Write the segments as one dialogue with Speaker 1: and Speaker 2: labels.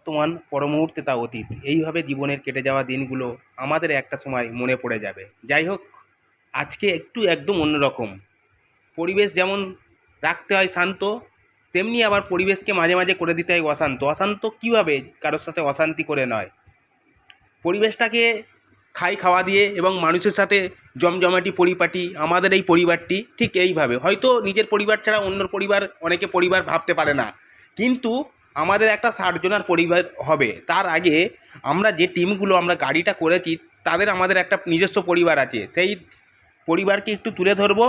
Speaker 1: বর্তমান, পরমুহূর্তে তা অতীত। এইভাবে জীবনের কেটে যাওয়া দিনগুলো আমাদের একটা সময় মনে পড়ে যাবে। যাই হোক, আজকে একটু একদম অন্যরকম। পরিবেশ যেমন রাখতে হয় শান্ত, তেমনি আবার পরিবেশকে মাঝে মাঝে করে দিতে হয় অশান্ত। অশান্ত কীভাবে? কারোর সাথে অশান্তি করে নয়, পরিবেশটাকে খাওয়া দিয়ে এবং মানুষের সাথে জমজমাটি পরিপাটি। আমাদের এই পরিবারটি ঠিক এইভাবে, হয়তো নিজের পরিবার ছাড়া অন্য পরিবার অনেকে পরিবার ভাবতে পারে না, কিন্তু আমাদের একটা 60 জনের পরিবার হবে। তার আগে আমরা যে টিমগুলো আমরা গাড়িটা করেছি, তাদের আমাদের একটা নিজস্ব পরিবার আছে। সেই পরিবারকে একটু তুলে ধরবো।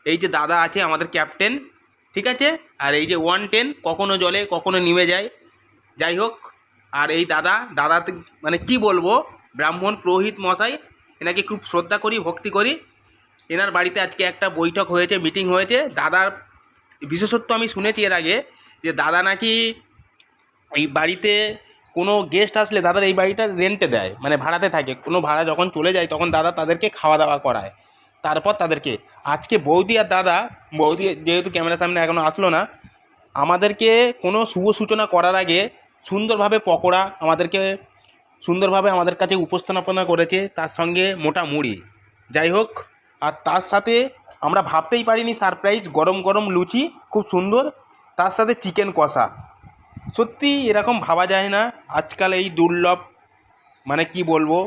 Speaker 1: এই যে দাদা আছে আমাদের ক্যাপ্টেন, ঠিক আছে, আর এই যে 110 কখনো জ্বলে কখনো নিভে যায়। যাই হোক, আর এই দাদা মানে কি বলবো, ব্রাহ্মণ পুরোহিত মশাই, এনাকে খুব শ্রদ্ধা করি, ভক্তি করি। এনার বাড়িতে আজকে একটা বৈঠক হয়েছে, মিটিং হয়েছে। দাদার বিশেষত্ব আমি শুনেছি এর আগে, যে দাদা নাকি এই বাড়িতে কোনো গেস্ট আসলে দাদার এই বাড়িটা রেন্টে দেয়, মানে ভাড়াতে থাকে। কোনো ভাড়া যখন চলে যায় তখন দাদা তাদেরকে খাওয়া দাওয়া করায়, তারপর তাদেরকে। আজকে বৌদি আর দাদা, বৌদি যেহেতু ক্যামেরার সামনে এখনও আসলো না, আমাদেরকে কোনো শুভ সূচনা করার আগে সুন্দরভাবে পকোড়া আমাদেরকে সুন্দরভাবে আমাদের কাছে উপস্থাপনা করেছে, তার সঙ্গে মোটা মুড়ি। যাই হোক, আর তার সাথে আমরা ভাবতেই পারিনি সারপ্রাইজ গরম গরম লুচি, খুব সুন্দর, তার সাথে চিকেন কষা। সত্যি এরকম ভাবা যায় না আজকাল এই দুর্লভ, মানে কি বলবো,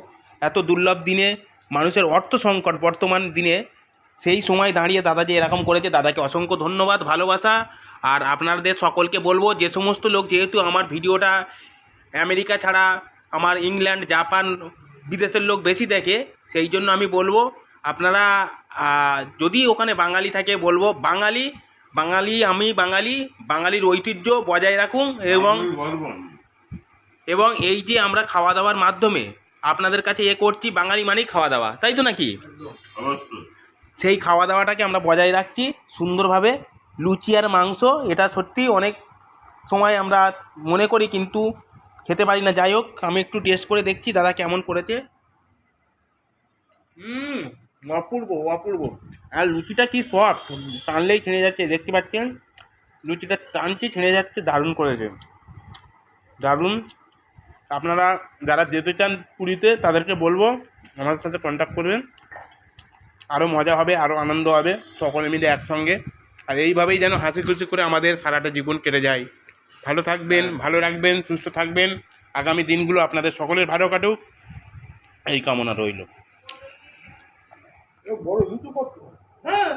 Speaker 1: এত দুর্লভ দিনে মানুষের অর্থ সংকট বর্তমান দিনে, সেই সময় দাঁড়িয়ে দাদা যে এরকম করেছে, দাদাকে অসংখ্য ধন্যবাদ, ভালোবাসা। আর আপনাদের সকলকে বলবো, যে সমস্ত লোক, যেহেতু আমার ভিডিওটা আমেরিকা ছাড়া আমার ইংল্যান্ড, জাপান, বিদেশের লোক বেশি দেখে, সেই জন্য আমি বলবো আপনারা যদি ওখানে বাঙালি থাকে, বলবো বাঙালি বাঙালি আমি বাঙালি, বাঙালির ঐতিহ্য বজায় রাখুন। এবং এই যে আমরা খাওয়া দাওয়ার মাধ্যমে আপনাদের কাছে করছি, বাঙালি মানেই খাওয়া দাওয়া, তাই তো নাকি? সেই খাওয়া দাওয়াটাকে আমরা বজায় রাখছি সুন্দরভাবে। লুচি আর মাংস, এটা সত্যি অনেক সময় আমরা মনে করি কিন্তু খেতে পারি না। যাই হোক, আমি একটু টেস্ট করে দেখছি দাদা কেমন করেছে। অপূর্ব অপূর্ব। আর লুচিটা কি সফট, টানলেই ছিঁড়ে যাচ্ছে, দেখতে পাচ্ছেন লুচিটা টানছি ছিঁড়ে যাচ্ছে, দারুণ করেছে, দারুণ। আপনারা যারা যেতে চান পুরীতে, তাদেরকে বলবো আমাদের সাথে কন্ট্যাক্ট করবেন, আরও মজা হবে, আরও আনন্দ হবে সকলে মিলে একসঙ্গে। আর এইভাবেই যেন হাসি খুশি করে আমাদের সারাটা জীবন কেটে যায়। ভালো থাকবেন, ভালো রাখবেন, সুস্থ থাকবেন। আগামী দিনগুলো আপনাদের সকলের ভালো কাটুক, এই কামনা রইল। বড় জুতো কত? হ্যাঁ।